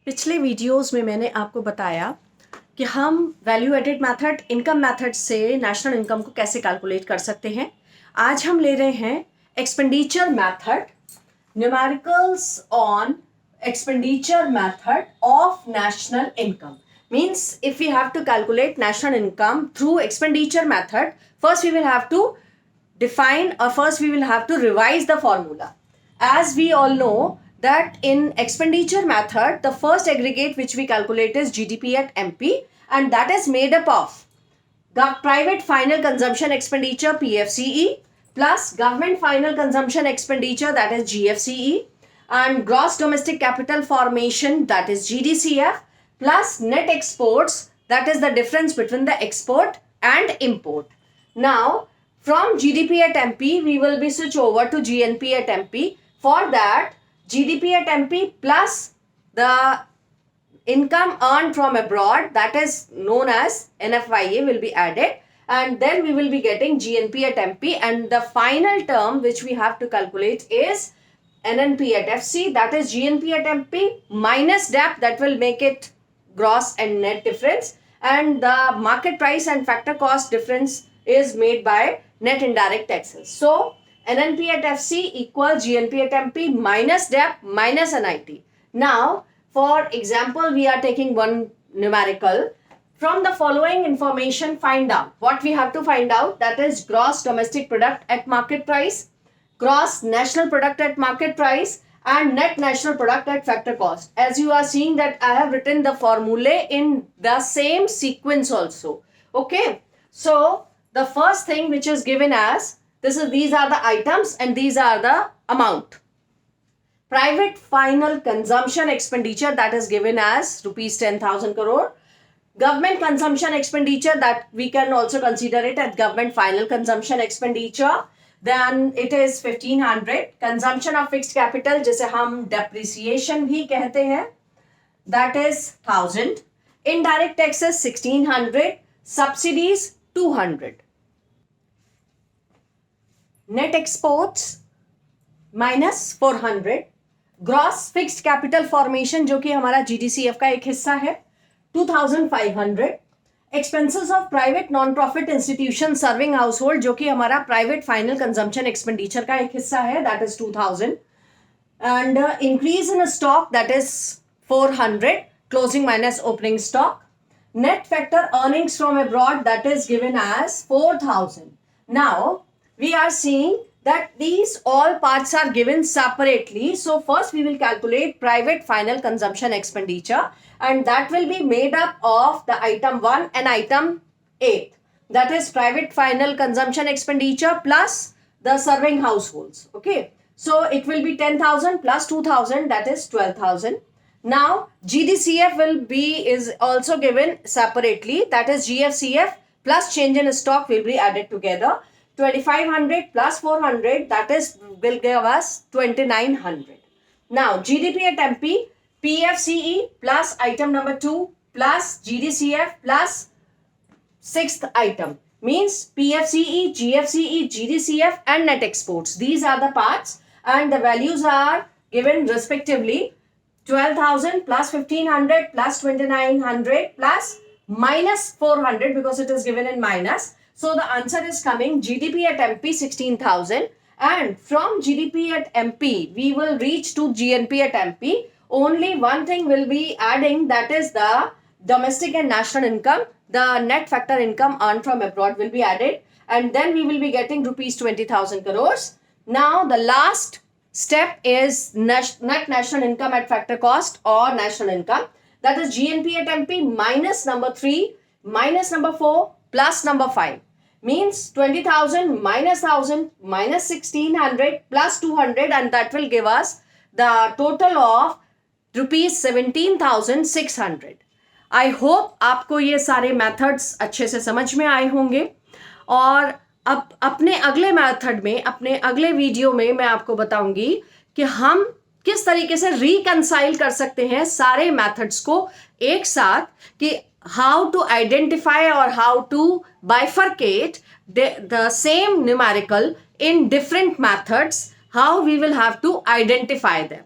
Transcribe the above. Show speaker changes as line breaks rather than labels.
पिछले वीडियोस में मैंने आपको बताया कि हम value added method income method से नेशनल इनकम को कैसे कैलकुलेट कर सकते हैं। आज हम ले रहे हैं expenditure method, numericals on expenditure method of national income. Means if we have to calculate national income through expenditure method, first we will have to define, or first we will have to revise the formula. As we all know that in expenditure method, the first aggregate which we calculate is GDP at MP, and that is made up of private final consumption expenditure PFCE plus government final consumption expenditure, that is GFCE, and gross domestic capital formation, that is GDCF, plus net exports, that is the difference between the export and import. Now from GDP at MP, we will be switch over to GNP at MP. For that, GDP at MP plus the income earned from abroad, that is known as NFIA, will be added, and then we will be getting GNP at MP, and the final term which we have to calculate is NNP at FC, that is GNP at MP minus DAP, that will make it gross and net difference, and the market price and factor cost difference is made by net indirect taxes. So NNP at FC equals GNP at MP minus DAP minus NIT. Now for example, we are taking one numerical. From the following information, find out what we have to find out, that is gross domestic product at market price, gross national product at market price, and net national product at factor cost. As you are seeing that I have written the formulae in the same sequence also. Okay. So the first thing which is given as these are the items and these are the amount. Private final consumption expenditure, that is given as rupees 10,000 crore. Government consumption expenditure, that we can also consider it as government final consumption expenditure. Then it is 1500. Consumption of fixed capital, जिसे हम depreciation भी कहते हैं, that is 1000. Indirect taxes 1600. Subsidies 200. Net exports minus 400. Gross fixed capital formation, जो कि हमारा GDCF का एक हिस्सा है, 2500. Expenses of private non-profit institution serving household, जो कि हमारा private final consumption expenditure का एक हिस्सा है, that is 2000. And increase in stock, that is 400, closing minus opening stock. Net factor earnings from abroad, that is given as 4000. Now we are seeing that these all parts are given separately. So first we will calculate private final consumption expenditure, and that will be made up of the item 1 and item 8. That is private final consumption expenditure plus the serving households. Okay. So it will be 10,000 plus 2,000, that is 12,000. Now GDCF is also given separately, that is GFCF plus change in stock will be added together. 2500 plus 400, that is will give us 2900. Now GDP at MP, PFCE plus item number 2 plus GDCF plus sixth item, means PFCE, GFCE, GDCF and net exports. These are the parts and the values are given respectively 12,000 plus 1500 plus 2900 plus minus 400, because it is given in minus. So the answer is coming GDP at MP 16,000, and from GDP at MP we will reach to GNP at MP. Only one thing will be adding, that is the domestic and national income. The net factor income earned from abroad will be added, and then we will be getting rupees 20,000 crores. Now the last step is net national income at factor cost or national income, that is GNP at MP minus number 3 minus number 4 plus number 5. Means 20,000 minus 1,000 minus 1,600 plus 200, and that will give us the total of rupees 17,600. I hope आपको ये सारे methods अच्छे से समझ में आए होंगे, और अब अपने अगले मेथड में, अपने अगले वीडियो में मैं आपको बताऊंगी कि हम किस तरीके से रिकंसाइल कर सकते हैं सारे मेथड्स को एक साथ, कि how to identify or how to bifurcate the same numerical in different methods, how we will have to identify them.